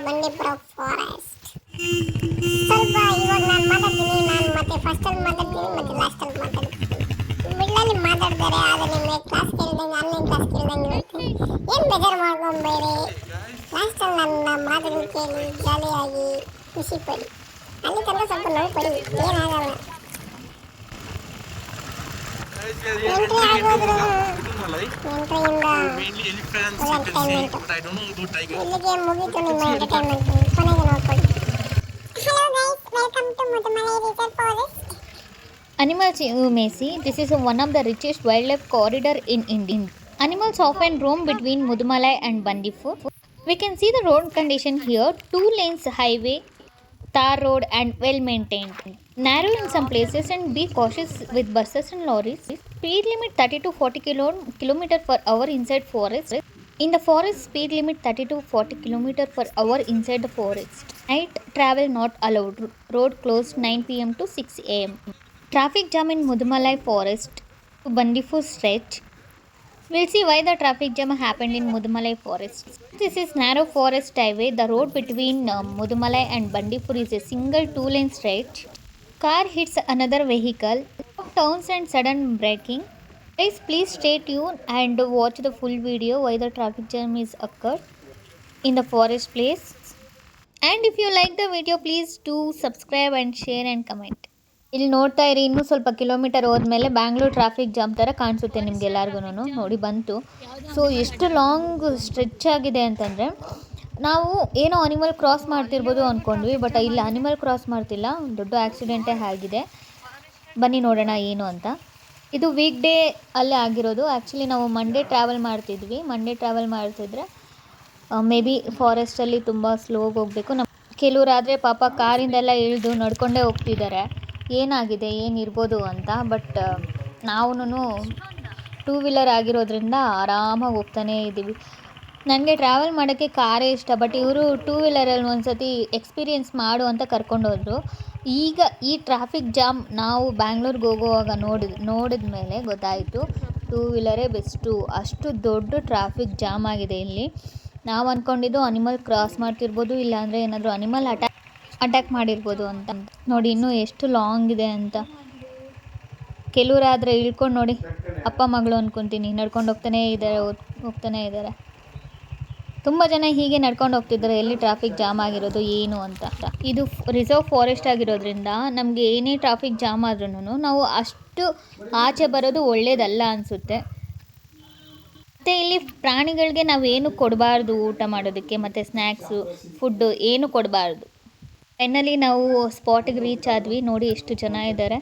Bandipur forest ಸ್ವಲ್ಪ ಇವಾಗ ನಾನು ಮಾತಾಡ್ತೀನಿ. ನಾನು ಮತ್ತೆ ಫಸ್ಟಲ್ಲಿ ಮಾತಾಡ್ತೀನಿ ಮತ್ತೆ ಲಾಸ್ಟಲ್ಲಿ ಮಾತಾಡ್ತೀನಿ. ಮಿಡ್ಲಲ್ಲಿ ಮಾತಾಡ್ತಾರೆ, ಆದರೆ ನಿಮಗೆ ಕ್ಲಾಸ್ ಕೇಳಿದಂಗೆ ಆನ್ಲೈನ್ ಕ್ಲಾಸ್ ಕೇಳಿದಂಗೆ ಇರುತ್ತೆ. ಏನು ಬೇಜಾರು ಮಾಡ್ಕೊಂಬೇಡಿ. ಲಾಸ್ಟಲ್ಲಿ ನನ್ನ ಮಾತನ್ನು ಕೇಳಿ ಜಾಲಿಯಾಗಿ ಖುಷಿ ಪಡಿ. ಅಲ್ಲಿ ತನಕ ಸ್ವಲ್ಪ ನೋವು ಪಡಿ, ಏನಾಗಲ್ಲ. ಎಂಟ್ರಿ ಆಗೋದ್ರು ಇಲ್ಲಿಗೆ ಮುಗೀತು ನಿಮ್ಮ ಎಂಟರ್ಟೈನ್ಮೆಂಟ್. ಕೊನೆಗೆ ನೋಡ್ಕೊಳ್ಳಿ. Hello guys, welcome to Mudumalai reserve forest. Animals you may see. This is one of the richest wildlife corridor in India. Animals often roam between Mudumalai and Bandipur. We can see the road condition here. 2 lanes highway, tar road and well maintained. Narrow in some places and be cautious with buses and lorries. Speed limit 30 to 40 kilometer per hour inside forest. In the forest, speed limit 30 to 40 kilometer per hour inside the forest. Night travel not allowed. Road closed 9 p.m. to 6 a.m. Traffic jam in Mudumalai forest to Bandipur stretch. We'll see why the traffic jam happened in Mudumalai forest. This is narrow forest highway. The road between Mudumalai and Bandipur is a single 2-lane stretch. Car hits another vehicle. Turns and sudden braking. Guys, please stay tuned and watch the full video why the traffic jam is occurred in the forest place. And if you like the video, please do subscribe and share and comment. ಇಲ್ಲಿ ನೋಡ್ತಾ ಇರಿ, ಇನ್ನೂ ಸ್ವಲ್ಪ kilometre ಹೋದ್ಮೇಲೆ Bangalore traffic jam ಥರ ಕಾಣಿಸುತ್ತೆ ನಿಮ್ಗೆ ಎಲ್ಲರಿಗೂ. ನೋಡಿ ಬಂತು. ಸೊ ಎಷ್ಟು ಲಾಂಗ್ ಸ್ಟ್ರೆಚ್ ಆಗಿದೆ ಅಂತಂದರೆ, ನಾವು ಏನೋ ಅನಿಮಲ್ ಕ್ರಾಸ್ ಮಾಡ್ತಿರ್ಬೋದು ಅಂದ್ಕೊಂಡ್ವಿ, ಬಟ್ ಇಲ್ಲಿ ಅನಿಮಲ್ ಕ್ರಾಸ್ ಮಾಡ್ತಿಲ್ಲ, ದೊಡ್ಡ ಆಕ್ಸಿಡೆಂಟೇ ಆಗಿದೆ. ಬನ್ನಿ ನೋಡೋಣ ಏನು ಅಂತ. ಇದು ವೀಕ್ ಡೇ ಅಲ್ಲೇ ಆಗಿರೋದು. ಆ್ಯಕ್ಚುಲಿ ನಾವು ಮಂಡೇ ಟ್ರಾವೆಲ್ ಮಾಡ್ತಿದ್ವಿ. ಮಂಡೇ ಟ್ರಾವೆಲ್ ಮಾಡ್ತಿದ್ರೆ ಮೇ ಬಿ ಫಾರೆಸ್ಟಲ್ಲಿ ತುಂಬ ಸ್ಲೋಗಿ ಹೋಗಬೇಕು. ಕೆಲವರಾದರೆ ಪಾಪ ಕಾರಿಂದೆಲ್ಲ ಇಳಿದು ನಡ್ಕೊಂಡೇ ಹೋಗ್ತಿದ್ದಾರೆ. ಏನಾಗಿದೆ, ಏನಿರ್ಬೋದು ಅಂತ. ಬಟ್ ನಾವು 2 ವೀಲರ್ ಆಗಿರೋದ್ರಿಂದ ಆರಾಮಾಗಿ ಹೋಗ್ತಾನೇ ಇದ್ದೀವಿ. ನನಗೆ ಟ್ರಾವೆಲ್ ಮಾಡೋಕ್ಕೆ ಕಾರೇ ಇಷ್ಟ, ಬಟ್ ಇವರು 2 ವೀಲರಲ್ಲಿ ಒಂದು ಸತಿ ಎಕ್ಸ್ಪೀರಿಯೆನ್ಸ್ ಮಾಡು ಅಂತ ಕರ್ಕೊಂಡೋದ್ರು. ಈಗ ಈ ಟ್ರಾಫಿಕ್ ಜಾಮ್ ನಾವು ಬ್ಯಾಂಗ್ಳೂರ್ಗೆ ಹೋಗುವಾಗ ನೋಡಿದ ಮೇಲೆ ಗೊತ್ತಾಯಿತು 2 ವೀಲರೇ ಬೆಸ್ಟು. ಅಷ್ಟು ದೊಡ್ಡ ಟ್ರಾಫಿಕ್ ಜಾಮ್ ಆಗಿದೆ ಇಲ್ಲಿ. ನಾವು ಅಂದ್ಕೊಂಡಿದ್ದು ಅನಿಮಲ್ ಕ್ರಾಸ್ ಮಾಡ್ತಿರ್ಬೋದು, ಇಲ್ಲಾಂದರೆ ಏನಾದರೂ ಅನಿಮಲ್ ಅಟ್ಯಾಕ್ ಮಾಡಿರ್ಬೋದು ಅಂತ. ನೋಡಿ ಇನ್ನೂ ಎಷ್ಟು ಲಾಂಗ್ ಇದೆ ಅಂತ. ಕೆಲವರಾದರೆ ಇಳ್ಕೊಂಡು ನೋಡಿ, ಅಪ್ಪ ಮಗಳು ಅಂದ್ಕೊತೀನಿ, ನಡ್ಕೊಂಡು ಹೋಗ್ತಾನೆ ಇದ್ದಾರೆ. ತುಂಬ ಜನ ಹೀಗೆ ನಡ್ಕೊಂಡು ಹೋಗ್ತಿದ್ದಾರೆ. ಎಲ್ಲಿ ಟ್ರಾಫಿಕ್ ಜಾಮ್ ಆಗಿರೋದು ಏನು ಅಂತ. ಇದು ರಿಸರ್ವ್ ಫಾರೆಸ್ಟ್ ಆಗಿರೋದ್ರಿಂದ ನಮಗೆ ಏನೇ ಟ್ರಾಫಿಕ್ ಜಾಮ್ ಆದ್ರೂ ನಾವು ಅಷ್ಟು ಆಚೆ ಬರೋದು ಒಳ್ಳೇದಲ್ಲ ಅನಿಸುತ್ತೆ. ಮತ್ತು ಇಲ್ಲಿ ಪ್ರಾಣಿಗಳಿಗೆ ನಾವೇನು ಕೊಡಬಾರ್ದು ಊಟ ಮಾಡೋದಕ್ಕೆ, ಮತ್ತು ಸ್ನ್ಯಾಕ್ಸು, ಫುಡ್ಡು ಏನು ಕೊಡಬಾರ್ದು. ಫೈನಲಿ ನಾವು ಸ್ಪಾಟಿಗೆ ರೀಚ್ ಆದ್ವಿ. ನೋಡಿ ಎಷ್ಟು ಜನ ಇದ್ದಾರೆ.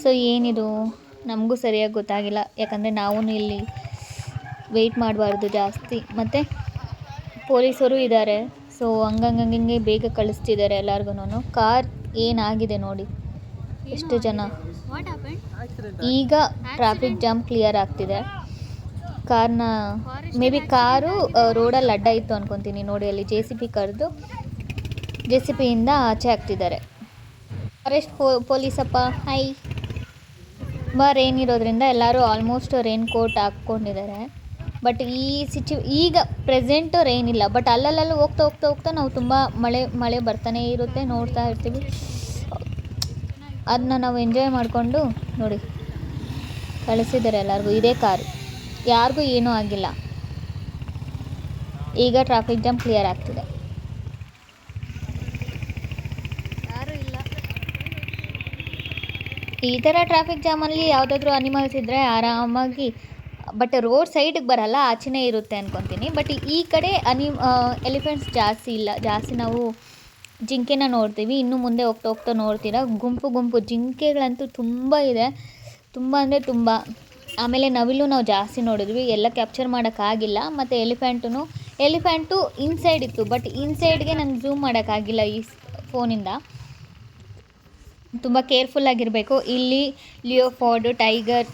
ಸೊ ಏನಿದು ನಮಗೂ ಸರಿಯಾಗಿ ಗೊತ್ತಾಗಿಲ್ಲ, ಯಾಕಂದರೆ ನಾವು ಇಲ್ಲಿ ವೆಯ್ಟ್ ಮಾಡಬಾರ್ದು ಜಾಸ್ತಿ. ಮತ್ತು ಪೊಲೀಸರು ಇದ್ದಾರೆ. ಸೊ ಹಂಗಂಗೆ ಬೇಗ ಕಳಿಸ್ತಿದ್ದಾರೆ ಎಲ್ಲರಿಗೂ. ಕಾರ್ ಏನಾಗಿದೆ ನೋಡಿ, ಎಷ್ಟು ಜನ. ಈಗ ಟ್ರಾಫಿಕ್ ಜಾಮ್ ಕ್ಲಿಯರ್ ಆಗ್ತಿದೆ. ಕಾರ್ನ ಮೇ ಬಿ ಕಾರು ರೋಡಲ್ಲಿ ಅಡ್ಡ ಇತ್ತು ಅಂದ್ಕೊತೀನಿ. ನೋಡಿ ಅಲ್ಲಿ JCB ಕರೆದು JCBಯಿಂದ ಆಚೆ ಹಾಕ್ತಿದ್ದಾರೆ. ಫಾರೆಸ್ಟ್ ಪೊಲೀಸಪ್ಪ ಹೈ. ತುಂಬ ರೇನ್ ಇರೋದ್ರಿಂದ ಎಲ್ಲರೂ ಆಲ್ಮೋಸ್ಟ್ ರೇನ್ ಕೋಟ್ ಹಾಕ್ಕೊಂಡಿದ್ದಾರೆ. ಬಟ್ ಈಗ ಪ್ರೆಸೆಂಟು ರೇನ್ ಇಲ್ಲ. ಬಟ್ ಅಲ್ಲಲ್ಲೂ ಹೋಗ್ತಾ ನಾವು ತುಂಬ ಮಳೆ ಬರ್ತಾನೆ ಇರುತ್ತೆ, ನೋಡ್ತಾ ಇರ್ತೀವಿ. ಅದನ್ನ ನಾವು ಎಂಜಾಯ್ ಮಾಡಿಕೊಂಡು ನೋಡಿ ಕಳಿಸಿದ್ದಾರೆ ಎಲ್ಲರಿಗೂ. ಇದೇ ಕಾರು, ಯಾರಿಗೂ ಏನೂ ಆಗಿಲ್ಲ. ಈಗ ಟ್ರಾಫಿಕ್ ಜಾಮ್ ಕ್ಲಿಯರ್ ಆಗ್ತಿದೆ. ಈ ಥರ ಟ್ರಾಫಿಕ್ ಜಾಮಲ್ಲಿ ಯಾವುದಾದ್ರೂ ಅನಿಮಲ್ಸ್ ಇದ್ದರೆ ಆರಾಮಾಗಿ, ಬಟ್ ರೋಡ್ ಸೈಡಿಗೆ ಬರಲ್ಲ, ಆಚೆನೇ ಇರುತ್ತೆ ಅಂದ್ಕೊತೀನಿ. ಬಟ್ ಈ ಕಡೆ ಎಲಿಫೆಂಟ್ಸ್ ಜಾಸ್ತಿ ಇಲ್ಲ. ಜಾಸ್ತಿ ನಾವು ಜಿಂಕೆನ ನೋಡ್ತೀವಿ. ಇನ್ನು ಮುಂದೆ ಹೋಗ್ತಾ ನೋಡ್ತೀರಾ ಗುಂಪು ಜಿಂಕೆಗಳಂತೂ ತುಂಬ ಇದೆ, ತುಂಬ ಅಂದರೆ ತುಂಬ. ಆಮೇಲೆ ನವಿಲು ನಾವು ಜಾಸ್ತಿ ನೋಡಿದ್ವಿ, ಎಲ್ಲ ಕ್ಯಾಪ್ಚರ್ ಮಾಡೋಕ್ಕಾಗಿಲ್ಲ. ಮತ್ತು ಎಲಿಫೆಂಟು ಇನ್ಸೈಡ್ ಇತ್ತು, ಬಟ್ ಇನ್ಸೈಡ್ಗೆ ನನಗೆ ಝೂಮ್ ಮಾಡೋಕ್ಕಾಗಿಲ್ಲ ಈ ಫೋನಿಂದ. ತುಂಬ ಕೇರ್ಫುಲ್ಲಾಗಿರಬೇಕು. ಇಲ್ಲಿ ಲಿಯೋಪಾರ್ಡು, ಟೈಗರ್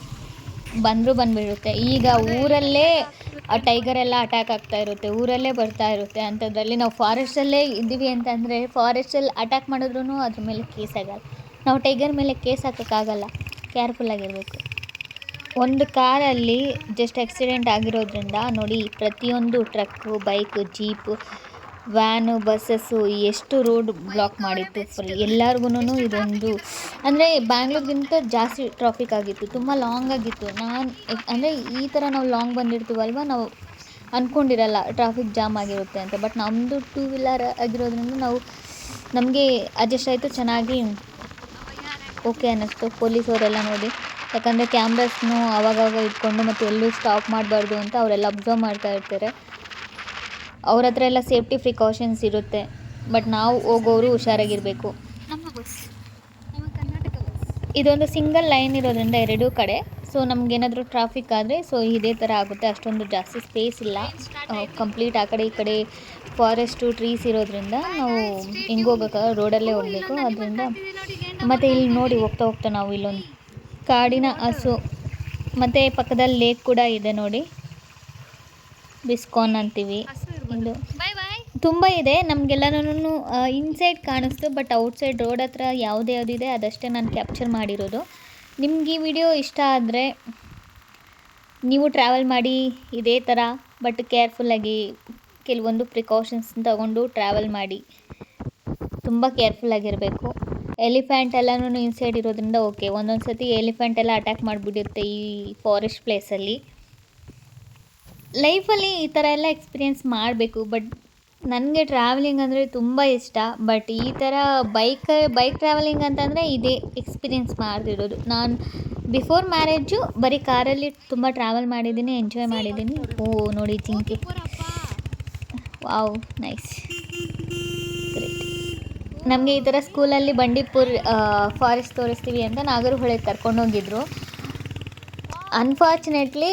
ಬಂದುಬಿಡುತ್ತೆ. ಈಗ ಊರಲ್ಲೇ ಟೈಗರೆಲ್ಲ ಅಟ್ಯಾಕ್ ಆಗ್ತಾ ಇರುತ್ತೆ, ಊರಲ್ಲೇ ಬರ್ತಾ ಇರುತ್ತೆ. ಅಂಥದ್ರಲ್ಲಿ ನಾವು ಫಾರೆಸ್ಟಲ್ಲೇ ಇದ್ದೀವಿ ಅಂತಂದರೆ ಫಾರೆಸ್ಟಲ್ಲಿ ಅಟ್ಯಾಕ್ ಮಾಡಿದ್ರೂ ಅದ್ರ ಮೇಲೆ ಕೇಸ್ ಆಗಲ್ಲ. ನಾವು ಟೈಗರ್ ಮೇಲೆ ಕೇಸ್ ಹಾಕೋಕ್ಕಾಗಲ್ಲ. ಕೇರ್ಫುಲ್ಲಾಗಿರಬೇಕು. ಒಂದು ಕಾರಲ್ಲಿ ಜಸ್ಟ್ ಆಕ್ಸಿಡೆಂಟ್ ಆಗಿರೋದ್ರಿಂದ ನೋಡಿ ಪ್ರತಿಯೊಂದು truck, bike, jeep, van, buses ಎಷ್ಟು ರೋಡ್ ಬ್ಲಾಕ್ ಮಾಡಿತ್ತು ಫುಲ್. ಎಲ್ಲರಿಗೂ ಇದೊಂದು ಅಂದರೆ ಬ್ಯಾಂಗ್ಳೂರ್ಗಿಂತ ಜಾಸ್ತಿ ಟ್ರಾಫಿಕ್ ಆಗಿತ್ತು, ತುಂಬ ಲಾಂಗ್ ಆಗಿತ್ತು. ಅಂದರೆ ಈ ಥರ ನಾವು ಲಾಂಗ್ ಬಂದಿರ್ತೀವಲ್ವ, ನಾವು ಅಂದ್ಕೊಂಡಿರಲ್ಲ ಟ್ರಾಫಿಕ್ ಜಾಮ್ ಆಗಿರುತ್ತೆ ಅಂತ. ಬಟ್ ನಮ್ಮದು ಟೂ ವೀಲರ್ ಆಗಿರೋದ್ರಿಂದ ನಮಗೆ ಅಡ್ಜಸ್ಟ್ ಆಯಿತು, ಚೆನ್ನಾಗಿ ಓಕೆ ಅನ್ನಿಸ್ತು. ಪೊಲೀಸವರೆಲ್ಲ ನೋಡಿ, ಯಾಕಂದರೆ ಕ್ಯಾಮ್ರಾಸ್ನು ಆವಾಗವಾಗ ಇಟ್ಕೊಂಡು ಮತ್ತು ಎಲ್ಲೂ ಸ್ಟಾಪ್ ಮಾಡಬಾರ್ದು ಅಂತ ಅವರೆಲ್ಲ ಅಬ್ಸರ್ವ್ ಮಾಡ್ತಾ ಇರ್ತಾರೆ. ಅವ್ರ ಹತ್ರ ಎಲ್ಲ ಸೇಫ್ಟಿ ಪ್ರಿಕಾಷನ್ಸ್ ಇರುತ್ತೆ, ಬಟ್ ನಾವು ಹೋಗೋರು ಹುಷಾರಾಗಿರಬೇಕು. ಇದೊಂದು ಸಿಂಗಲ್ ಲೈನ್ ಇರೋದ್ರಿಂದ ಎರಡೂ ಕಡೆ, ಸೊ ನಮಗೇನಾದರೂ ಟ್ರಾಫಿಕ್ ಆದರೆ ಸೊ ಇದೇ ಥರ ಆಗುತ್ತೆ. ಅಷ್ಟೊಂದು ಜಾಸ್ತಿ ಸ್ಪೇಸ್ ಇಲ್ಲ, ಕಂಪ್ಲೀಟ್ ಆ ಕಡೆ ಈ ಕಡೆ ಫಾರೆಸ್ಟು, ಟ್ರೀಸ್ ಇರೋದ್ರಿಂದ ನಾವು ಹೆಂಗೆ ಹೋಗೋಕೆ ರೋಡಲ್ಲೇ ಹೋಗಬೇಕು. ಅದರಿಂದ ಮತ್ತು ಇಲ್ಲಿ ನೋಡಿ ಹೋಗ್ತಾ ನಾವು ಇಲ್ಲೊಂದು ಕಾಡಿನ ಹಸು, ಮತ್ತು ಪಕ್ಕದಲ್ಲಿ ಲೇಕ್ ಕೂಡ ಇದೆ ನೋಡಿ, ಬಿಸ್ಕಾನ್ ಅಂತೀವಿ. ಇದು ತುಂಬ ಇದೆ, ನಮಗೆಲ್ಲನೂ ಇನ್ಸೈಡ್ ಕಾಣಿಸ್ತು, ಬಟ್ ಔಟ್ಸೈಡ್ ರೋಡ್ ಹತ್ರ ಯಾವುದಿದೆ ಅದಷ್ಟೇ ನಾನು ಕ್ಯಾಪ್ಚರ್ ಮಾಡಿರೋದು. ನಿಮ್ಗೆ ಈ ವಿಡಿಯೋ ಇಷ್ಟ ಆದರೆ ನೀವು ಟ್ರಾವೆಲ್ ಮಾಡಿ ಇದೇ ಥರ, ಬಟ್ ಕೇರ್ಫುಲ್ಲಾಗಿ ಕೆಲವೊಂದು ಪ್ರಿಕಾಷನ್ಸ್ ತಗೊಂಡು ಟ್ರಾವೆಲ್ ಮಾಡಿ, ತುಂಬ ಕೇರ್ಫುಲ್ಲಾಗಿರಬೇಕು. ಎಲಿಫೆಂಟ್ ಎಲ್ಲನೂ ಇನ್ಸೈಡ್ ಇರೋದ್ರಿಂದ ಓಕೆ, ಒಂದೊಂದು ಸತಿ ಎಲಿಫೆಂಟ್ ಎಲ್ಲ ಅಟ್ಯಾಕ್ ಮಾಡಿಬಿಡುತ್ತೆ ಈ ಫಾರೆಸ್ಟ್ ಪ್ಲೇಸಲ್ಲಿ. ಲೈಫಲ್ಲಿ ಈ ಥರ ಎಲ್ಲ ಎಕ್ಸ್ಪೀರಿಯೆನ್ಸ್ ಮಾಡಬೇಕು. ಬಟ್ ನನಗೆ ಟ್ರಾವೆಲಿಂಗ್ ಅಂದರೆ ತುಂಬ ಇಷ್ಟ, ಬಟ್ ಈ ಥರ ಬೈಕ್ ಟ್ರಾವೆಲಿಂಗ್ ಅಂತಂದರೆ ಇದೇ ಎಕ್ಸ್ಪೀರಿಯೆನ್ಸ್ ಮಾಡ್ತಿರೋದು. ನಾನು ಬಿಫೋರ್ ಮ್ಯಾರೇಜು ಬರೀ ಕಾರಲ್ಲಿ ತುಂಬ ಟ್ರಾವೆಲ್ ಮಾಡಿದ್ದೀನಿ, ಎಂಜಾಯ್ ಮಾಡಿದ್ದೀನಿ. ನೋಡಿ ಜಿಂಕೆ, ವಾವ್ ನೈಸ್, ಗ್ರೇಟ್. ನಮಗೆ ಈ ಥರ ಸ್ಕೂಲಲ್ಲಿ ಬಂಡೀಪುರ್ ಫಾರೆಸ್ಟ್ ತೋರಿಸ್ತೀವಿ ಅಂತ ನಾಗರಹೊಳೆಗೆ ಕರ್ಕೊಂಡೋಗಿದ್ರು. ಅನ್ಫಾರ್ಚುನೇಟ್ಲಿ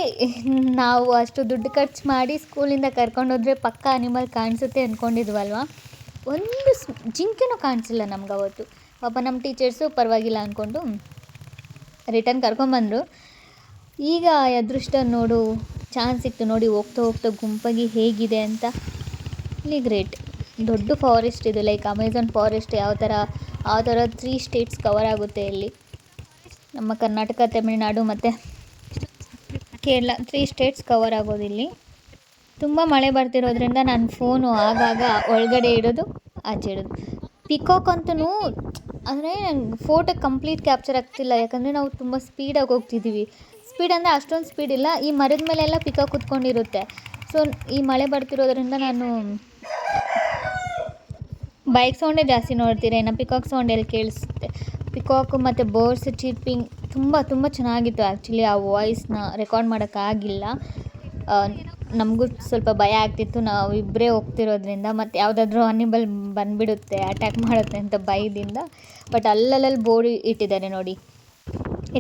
ನಾವು ಅಷ್ಟು ದುಡ್ಡು ಖರ್ಚು ಮಾಡಿ ಸ್ಕೂಲಿಂದ ಕರ್ಕೊಂಡೋದ್ರೆ ಪಕ್ಕ ಅನಿಮಲ್ ಕಾಣಿಸುತ್ತೆ ಅಂದ್ಕೊಂಡಿದ್ವಲ್ವ, ಒಂದು ಜಿಂಕೆನೂ ಕಾಣಿಸಿಲ್ಲ ನಮ್ಗೆ ಅವತ್ತು. ಪಾಪ ನಮ್ಮ ಟೀಚರ್ಸು ಪರವಾಗಿಲ್ಲ ಅಂದ್ಕೊಂಡು ರಿಟರ್ನ್ ಕರ್ಕೊಂಬಂದರು. ಈಗ ಅದೃಷ್ಟ ನೋಡು, ಚಾನ್ಸ್ ಸಿಕ್ತು ನೋಡಿ, ಹೋಗ್ತಾ ಗುಂಪಾಗಿ ಹೇಗಿದೆ ಅಂತ. ಇಲ್ಲಿ ಗ್ರೇಟ್ ದೊಡ್ಡ ಫಾರೆಸ್ಟ್ ಇದು, ಲೈಕ್ ಅಮೆಝಾನ್ ಫಾರೆಸ್ಟ್ ಯಾವ ಥರ 3 ಸ್ಟೇಟ್ಸ್ ಕವರ್ ಆಗುತ್ತೆ ಇಲ್ಲಿ. ನಮ್ಮ ಕರ್ನಾಟಕ, ತಮಿಳುನಾಡು ಮತ್ತು ಕೇರಳ 3 ಸ್ಟೇಟ್ಸ್ ಕವರ್ ಆಗೋದಿಲ್ಲಿ. ತುಂಬ ಮಳೆ ಬರ್ತಿರೋದ್ರಿಂದ ನನ್ನ ಫೋನು ಆಗಾಗ ಒಳಗಡೆ ಇಡೋದು, ಆಚೆ ಇಡೋದು. ಪಿಕಾಕ್ ಅಂತೂ ಅಂದರೆ ಫೋಟೋ ಕಂಪ್ಲೀಟ್ ಕ್ಯಾಪ್ಚರ್ ಆಗ್ತಿಲ್ಲ, ಯಾಕಂದರೆ ನಾವು ತುಂಬ ಸ್ಪೀಡಾಗಿ ಹೋಗ್ತಿದ್ದೀವಿ. ಸ್ಪೀಡ್ ಅಂದರೆ ಅಷ್ಟೊಂದು ಸ್ಪೀಡ್ ಇಲ್ಲ, ಈ ಮರದ ಮೇಲೆಲ್ಲ ಪಿಕಾಕ್ ಕೂತ್ಕೊಂಡಿರುತ್ತೆ. ಸೊ ಈ ಮಳೆ ಬರ್ತಿರೋದ್ರಿಂದ ನಾನು ಬೈಕ್ ಸೌಂಡೇ ಜಾಸ್ತಿ ನೋಡ್ತೀರ, ಇನ್ನು ಪಿಕಾಕ್ ಸೌಂಡ್ ಎಲ್ಲಿ ಕೇಳಿಸುತ್ತೆ. ಪಿಕಾಕು ಮತ್ತು ಬರ್ಡ್ಸ್ ಚೀಪಿಂಗ್ ತುಂಬ ಚೆನ್ನಾಗಿತ್ತು. ಆ್ಯಕ್ಚುಲಿ ಆ ವಾಯ್ಸ್ನ ರೆಕಾರ್ಡ್ ಮಾಡೋಕ್ಕಾಗಿಲ್ಲ, ನಮಗೂ ಸ್ವಲ್ಪ ಭಯ ಆಗ್ತಿತ್ತು, ನಾವು ಇಬ್ಬರೇ ಹೋಗ್ತಿರೋದ್ರಿಂದ. ಮತ್ತು ಯಾವುದಾದ್ರೂ ಅನಿಮಲ್ ಬಂದುಬಿಡುತ್ತೆ, ಅಟ್ಯಾಕ್ ಮಾಡುತ್ತೆ ಅಂತ ಭಯದಿಂದ. ಬಟ್ ಅಲ್ಲಲ್ಲಿ ಬೋರ್ಡ್ ಇಟ್ಟಿದ್ದಾರೆ ನೋಡಿ,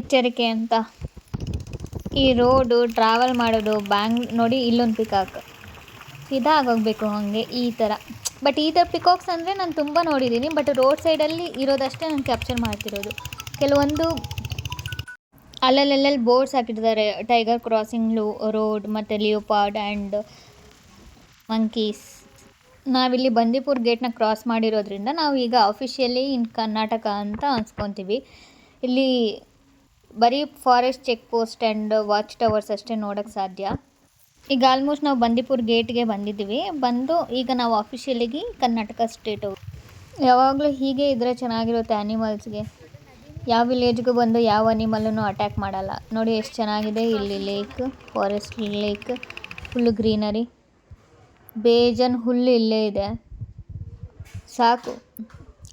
ಎಚ್ಚರಿಕೆ ಅಂತ. ಈ ರೋಡು ಟ್ರಾವೆಲ್ ಮಾಡೋದು ನೋಡಿ, ಇಲ್ಲೊಂದು ಪಿಕಾಕ್ ಇದಾಗೋಗಬೇಕು ಹಾಗೆ ಈ ಥರ. ಬಟ್ ಈ ಥರ ಪಿಕಾಕ್ಸ್ ಅಂದರೆ ನಾನು ತುಂಬ ನೋಡಿದ್ದೀನಿ, ಬಟ್ ರೋಡ್ ಸೈಡಲ್ಲಿ ಇರೋದಷ್ಟೇ ನಾನು ಕ್ಯಾಪ್ಚರ್ ಮಾಡ್ತಿರೋದು. ಕೆಲವೊಂದು ಅಲ್ಲಲ್ಲಿ ಬೋರ್ಡ್ಸ್ ಹಾಕಿಟ್ಟಿದ್ದಾರೆ, ಟೈಗರ್ ಕ್ರಾಸಿಂಗ್ ರೋಡ್ ಮತ್ತು ಲಿಯೋಪಾರ್ಡ್ ಆ್ಯಂಡ್ ಮಂಕೀಸ್. ನಾವಿಲ್ಲಿ ಬಂಡೀಪುರ್ ಗೇಟ್ನ ಕ್ರಾಸ್ ಮಾಡಿರೋದ್ರಿಂದ ನಾವು ಈಗ ಅಫಿಷಿಯಲಿ ಇನ್ ಕರ್ನಾಟಕ ಅಂತ ಅನ್ಸ್ಕೊತೀವಿ. ಇಲ್ಲಿ ಬರೀ forest check post and watch towers ಅಷ್ಟೇ ನೋಡೋಕ್ಕೆ ಸಾಧ್ಯ. ಈಗ ಆಲ್ಮೋಸ್ಟ್ ನಾವು ಬಂಡೀಪುರ್ ಗೇಟ್ಗೆ ಬಂದಿದ್ದೀವಿ. ಈಗ ನಾವು ಅಫಿಷಿಯಲಿಗೆ ಕರ್ನಾಟಕ ಸ್ಟೇಟು. ಯಾವಾಗಲೂ ಹೀಗೆ ಇದ್ದರೆ ಚೆನ್ನಾಗಿರುತ್ತೆ ಆ್ಯನಿಮಲ್ಸ್ಗೆ. ಯಾವ ವಿಲೇಜ್ಗೂ ಬಂದು ಯಾವ ಅನಿಮಲನ್ನು ಅಟ್ಯಾಕ್ ಮಾಡಲ್ಲ. ನೋಡಿ ಎಷ್ಟು ಚೆನ್ನಾಗಿದೆ ಇಲ್ಲಿ lake, forest lake, full greenery, ಬೇಜಾನ್ ಹುಲ್ಲು ಇಲ್ಲೇ ಇದೆ, ಸಾಕು.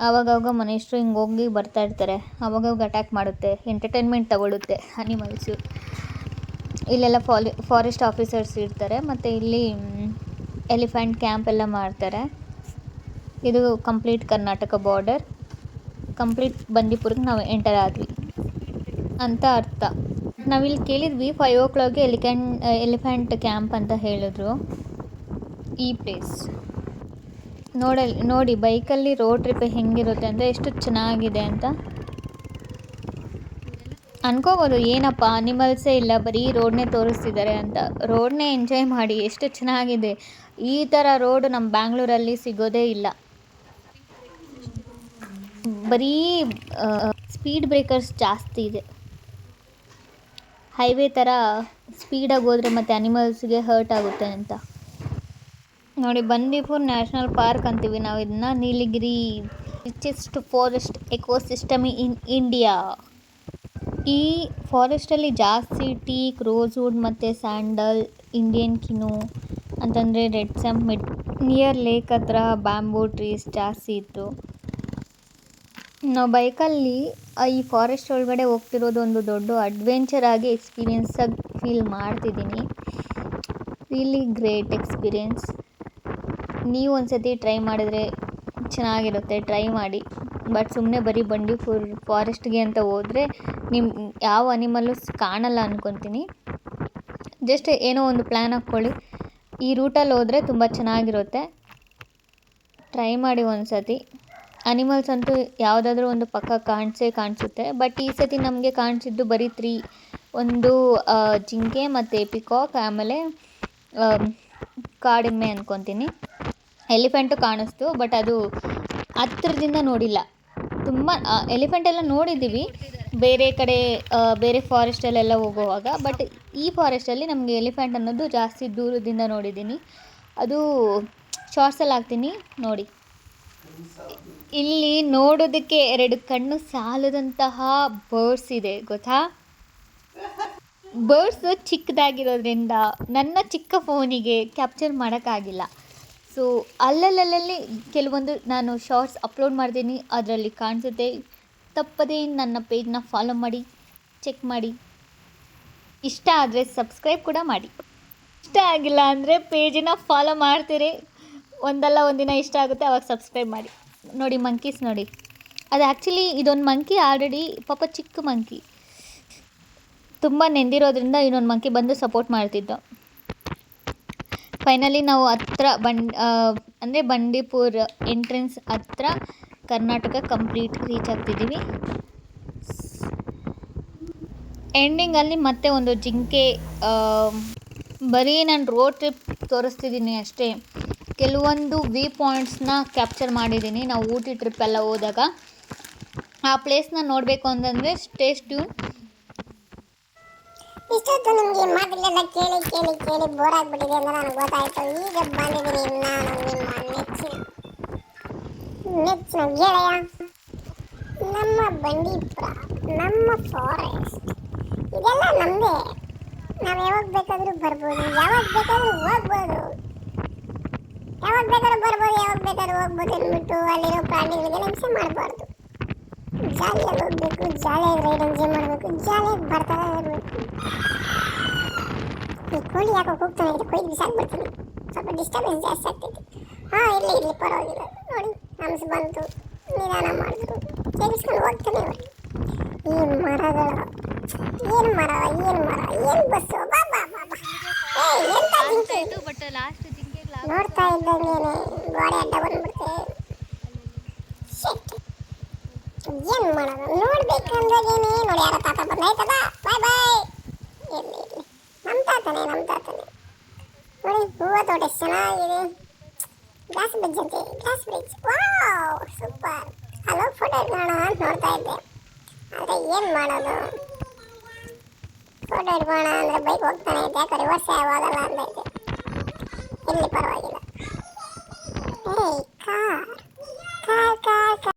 ಆವಾಗವಾಗ ಮನುಷ್ಯರು ಹಿಂಗೆ ಹೋಗಿ ಬರ್ತಾಯಿರ್ತಾರೆ, ಆವಾಗವಾಗ ಅಟ್ಯಾಕ್ ಮಾಡುತ್ತೆ, ಎಂಟರ್ಟೈನ್ಮೆಂಟ್ ತಗೊಳ್ಳುತ್ತೆ ಅನಿಮಲ್ಸು. ಇಲ್ಲೆಲ್ಲ ಫಾರೆಸ್ಟ್ ಆಫೀಸರ್ಸ್ ಇರ್ತಾರೆ, ಮತ್ತು ಇಲ್ಲಿ ಎಲಿಫೆಂಟ್ ಕ್ಯಾಂಪ್ ಎಲ್ಲ ಮಾಡ್ತಾರೆ. ಇದು ಕಂಪ್ಲೀಟ್ ಕರ್ನಾಟಕ ಬಾರ್ಡರ್. ಕಂಪ್ಲೀಟ್ ಬಂಡೀಪುರ್ಗೆ ನಾವು ಎಂಟರ್ ಆದ್ವಿ ಅಂತ ಅರ್ಥ. ನಾವಿಲ್ಲಿ ಕೇಳಿದ್ವಿ 5 o'clockಗೆ ಎಲಿಫೆಂಟ್ ಕ್ಯಾಂಪ್ ಅಂತ ಹೇಳಿದ್ರು ಈ ಪ್ಲೇಸ್. ನೋಡಿ ಬೈಕಲ್ಲಿ ರೋಡ್ ಟ್ರಿಪ್ ಹೆಂಗಿರುತ್ತೆ ಅಂದರೆ ಎಷ್ಟು ಚೆನ್ನಾಗಿದೆ ಅಂತ ಅನ್ಕೋಬೋದು. ಏನಪ್ಪ ಅನಿಮಲ್ಸೇ ಇಲ್ಲ, ಬರೀ ರೋಡ್ನೇ ತೋರಿಸ್ತಿದ್ದಾರೆ ಅಂತ. ರೋಡ್ನೇ ಎಂಜಾಯ್ ಮಾಡಿ, ಎಷ್ಟು ಚೆನ್ನಾಗಿದೆ. ಈ ಥರ ರೋಡ್ ನಮ್ಮ ಬ್ಯಾಂಗ್ಳೂರಲ್ಲಿ ಸಿಗೋದೇ ಇಲ್ಲ. ಬರೀ ಸ್ಪೀಡ್ ಬ್ರೇಕರ್ಸ್ ಜಾಸ್ತಿ ಇದೆ. ಹೈವೇ ಥರ ಸ್ಪೀಡಾಗಿ ಹೋದರೆ ಮತ್ತು ಅನಿಮಲ್ಸ್ಗೆ ಹರ್ಟ್ ಆಗುತ್ತೆ ಅಂತ. ನೋಡಿ, ಬಂಡೀಪುರ್ ನ್ಯಾಷನಲ್ ಪಾರ್ಕ್ ಅಂತೀವಿ ನಾವು ಇದನ್ನ. Nilgiri richest forest ecosystem in India. ಈ ಫಾರೆಸ್ಟಲ್ಲಿ ಜಾಸ್ತಿ ಟೀಕ್, ರೋಸ್ವುಡ್ ಮತ್ತು ಸ್ಯಾಂಡಲ್, ಇಂಡಿಯನ್ ಕಿನು ಅಂತಂದರೆ ರೆಡ್ ಸಮ್ಮಿಟ್, ನಿಯರ್ ಲೇಕ್ ಹತ್ರ ಬ್ಯಾಂಬೂ ಟ್ರೀಸ್ ಜಾಸ್ತಿ ಇತ್ತು. ನಾವು ಬೈಕಲ್ಲಿ ಈ ಫಾರೆಸ್ಟ್ ಒಳಗಡೆ ಹೋಗ್ತಿರೋದು ಒಂದು ದೊಡ್ಡ ಅಡ್ವೆಂಚರ್ ಆಗಿ ಎಕ್ಸ್ಪೀರಿಯೆನ್ಸಾಗಿ ಫೀಲ್ ಮಾಡ್ತಿದ್ದೀನಿ. Really great experience. ನೀವು ಒಂದ್ಸತಿ ಟ್ರೈ ಮಾಡಿದ್ರೆ ಚೆನ್ನಾಗಿರುತ್ತೆ, ಟ್ರೈ ಮಾಡಿ. ಬಟ್ ಸುಮ್ಮನೆ ಬರೀ ಬಂಡೀಪುರ್ ಫಾರೆಸ್ಟ್ಗೆ ಅಂತ ಹೋದರೆ ನಿಮ್ಮ ಯಾವ ಅನಿಮಲ್ಲು ಕಾಣಲ್ಲ ಅಂದ್ಕೊತೀನಿ. ಜಸ್ಟ್ ಏನೋ ಒಂದು ಪ್ಲ್ಯಾನ್ ಹಾಕ್ಕೊಳ್ಳಿ, ಈ ರೂಟಲ್ಲಿ ಹೋದರೆ ತುಂಬ ಚೆನ್ನಾಗಿರುತ್ತೆ. ಟ್ರೈ ಮಾಡಿ ಒಂದ್ಸತಿ. ಅನಿಮಲ್ಸ್ ಅಂತೂ ಯಾವುದಾದ್ರೂ ಒಂದು ಪಕ್ಕ ಕಾಣಿಸುತ್ತೆ. ಬಟ್ ಈ ಸತಿ ನಮಗೆ ಕಾಣಿಸಿದ್ದು ಬರೀ 3. ಒಂದು ಜಿಂಕೆ ಮತ್ತು ಪಿಕಾಕ್, ಆಮೇಲೆ ಕಾಡೆಮ್ಮೆ ಅಂದ್ಕೊತೀನಿ. ಎಲಿಫೆಂಟು ಕಾಣಿಸ್ತು, ಬಟ್ ಅದು ಹತ್ರದಿಂದ ನೋಡಿಲ್ಲ. ತುಂಬ ಎಲಿಫೆಂಟೆಲ್ಲ ನೋಡಿದ್ದೀವಿ ಬೇರೆ ಕಡೆ, ಬೇರೆ ಫಾರೆಸ್ಟಲ್ಲೆಲ್ಲ ಹೋಗುವಾಗ. ಬಟ್ ಈ ಫಾರೆಸ್ಟಲ್ಲಿ ನಮಗೆ ಎಲಿಫೆಂಟ್ ಅನ್ನೋದು ಜಾಸ್ತಿ ದೂರದಿಂದ ನೋಡಿದ್ದೀನಿ. ಅದು ಶಾರ್ಟ್ಸಲ್ಲಿ ಹಾಕ್ತೀನಿ ನೋಡಿ. ಇಲ್ಲಿ ನೋಡೋದಕ್ಕೆ 2 ಕಣ್ಣು ಸಾಲದಂತಹ ಬರ್ಡ್ಸ್ ಇದೆ ಗೊತ್ತಾ. ಬರ್ಡ್ಸು ಚಿಕ್ಕದಾಗಿರೋದ್ರಿಂದ ನನ್ನ ಚಿಕ್ಕ ಫೋನಿಗೆ ಕ್ಯಾಪ್ಚರ್ ಮಾಡೋಕ್ಕಾಗಿಲ್ಲ. ಸೊ ಅಲ್ಲಲ್ಲಿ ಕೆಲವೊಂದು ನಾನು ಶಾರ್ಟ್ಸ್ ಅಪ್ಲೋಡ್ ಮಾಡ್ತೀನಿ, ಅದರಲ್ಲಿ ಕಾಣಿಸುತ್ತೆ. ತಪ್ಪದೇ ನನ್ನ ಪೇಜ್ನ ಫಾಲೋ ಮಾಡಿ, ಚೆಕ್ ಮಾಡಿ. ಇಷ್ಟ ಆದರೆ ಸಬ್ಸ್ಕ್ರೈಬ್ ಕೂಡ ಮಾಡಿ. ಇಷ್ಟ ಆಗಿಲ್ಲ ಅಂದರೆ ಪೇಜಿನ ಫಾಲೋ ಮಾಡ್ತೀರಿ. ಒಂದಲ್ಲ ಒಂದಿನ ಇಷ್ಟ ಆಗುತ್ತೆ, ಅವಾಗ ಸಬ್ಸ್ಕ್ರೈಬ್ ಮಾಡಿ. ನೋಡಿ ಮಂಕೀಸ್ ನೋಡಿ, ಅದು ಆ್ಯಕ್ಚುಲಿ ಇದೊಂದು ಮಂಕಿ ಆಲ್ರೆಡಿ ಪಾಪ ಚಿಕ್ಕ ಮಂಕಿ ತುಂಬ ನೆಂದಿರೋದ್ರಿಂದ ಇನ್ನೊಂದು ಮಂಕಿ ಬಂದು ಸಪೋರ್ಟ್ ಮಾಡ್ತಿದ್ದು. ಫೈನಲಿ ನಾವು ಹತ್ರ ಅಂದರೆ ಬಂಡೀಪುರ್ ಎಂಟ್ರೆನ್ಸ್ ಹತ್ರ ಕರ್ನಾಟಕ ಕಂಪ್ಲೀಟ್ ರೀಚ್ ಆಗ್ತಿದ್ದೀವಿ. ಎಂಡಿಂಗಲ್ಲಿ ಮತ್ತೆ ಒಂದು ಜಿಂಕೆ. ಬರೀ ನಾನು ರೋಡ್ ಟ್ರಿಪ್ ತೋರಿಸ್ತಿದ್ದೀನಿ ಅಷ್ಟೇ. ಕೆಲವೊಂದು ವ್ಯೂ ಪಾಯಿಂಟ್ಸ್ನ ಕ್ಯಾಪ್ಚರ್ ಮಾಡಿದ್ದೀನಿ. ನಾವು ಊಟಿ ಟ್ರಿಪ್ ಎಲ್ಲ ಹೋದಾಗ ಆ ಪ್ಲೇಸ್ನ ನೋಡಬೇಕು ಅಂತಂದರೆ ಸ್ಟೇ ಟ್ಯೂನ್. ಇಷ್ಟೊತ್ತು ನಿಮಗೆ ಮಾತುಗಳೆಲ್ಲ ಕೇಳಿ ಕೇಳಿ ಕೇಳಿ ಬೋರ್ ಆಗಿಬಿಟ್ಟಿದೆ ಅಂತ ನನಗೆ ಗೊತ್ತಾಯಿತು. ಈಗ ಬಂದಿದ್ದೀನಿ ನಾನು ನಿಮ್ಮ ನೆಚ್ಚಿನ ಗೆಳೆಯ, ನಮ್ಮ ಬಂಡೀಪುರ, ನಮ್ಮ ಫಾರೆಸ್ಟ್, ಇದೆಲ್ಲ ನಮ್ಮದೇ. ನಾವು ಯಾವಾಗ ಬೇಕಾದರೂ ಬರ್ಬೋದು, ಯಾವಾಗ ಬೇಕಾದರೂ ಹೋಗ್ಬೋದು, ಯಾವಾಗ ಬೇಕಾದ್ರೂ ಬರ್ಬೋದು, ಯಾವಾಗ ಬೇಕಾದ್ರೂ ಹೋಗ್ಬೋದು ಅಂದ್ಬಿಟ್ಟು ಅಲ್ಲಿರೋ ಪ್ರಾಣಿಗಳಿಗೆ ಹಿಂಸೆ ಮಾಡಬಾರ್ದು. ಜಾಲಿಯಾಗಿ ಹೋಗ್ಬೇಕು, ಜಾಲಿಯಾಗಿ ರೈಡ್ ಎಂಜಾಯ್ ಮಾಡಬೇಕು, ಜಾಲಿಯಾಗಿ ಬರ್ತಾ ಇರಬೇಕು. ಈ ಕೋಳಿ ಯಾಕೋ ಹೋಗ್ತಾನೆ ಇದೆ, ಕೊಯ್ದು ಬಿಸಾಕ್ಬಿಡ್ತೀನಿ. ಸ್ವಲ್ಪ ಡಿಸ್ಟರ್ಬೆನ್ಸ್ ಜಾಸ್ತಿ ಆಗ್ತೈತೆ. ಇರಲಿ ಪರವಾಗಿಲ್ಲ. ನೋಡಿ ಹಂಸ ಬಂತು, ನಿಧಾನ ಮಾಡಿದ್ರು, ತೆಗೆಸ್ಕೊಂಡು ಹೋಗ್ತಾನೆ. ಈ ಮರಗಳು, ಏನು ಮರ, ಏನು ಬಸ್ಸು, ಬಾ ಬಾ ಬಾ ಬಾ. ನೋಡ್ತಾ ಇದ್ದಂಗೆನೆ ಗೋಡೆ ಅಡ್ಡ ಬಂದ್ಬಿಡ್ತೆ. ಏನು ಮಾಡೋದು, ನೋಡ್ಬೇಕಂದಾಗೇನೆ. ನೋಡಿ ಯಾರ ತಾತ ಬಂದಾಯ್ತದ, ಬಾಯ್ ಬಾಯ್. ಇರಲಿ ನಮ್ಮ ತಾತನೇ. ನೋಡಿ ಹೂವು ತೋಟ ಎಷ್ಟು ಚೆನ್ನಾಗಿದೆ. ಗ್ಲಾಸ್ ಬ್ರಿಡ್ಜ್ ಅಂತೆ, ಗ್ಲಾಸ್ ಬ್ರಿಡ್ಜ್. Wow super. ಅಲ್ಲೋಗಿ ಫೋಟೋ ಇಟ್ಕೊಳ್ಳೋಣ ಅಂತ ನೋಡ್ತಾ ಇದ್ದೆ. ಆದರೆ ಏನು ಮಾಡೋದು, ಫೋಟೋ ಇಟ್ಕೊಳ್ಳೋಣ ಅಂದರೆ ಬೈಕ್ ಹೋಗ್ತಾನೆ ಐತೆ, ಯಾಕೆ ರಿವರ್ಸೇ ಆಗೋದಲ್ಲ ಅಂದೈತೆ. ಇರಲಿ ಪರವಾಗಿಲ್ಲ. Car car car car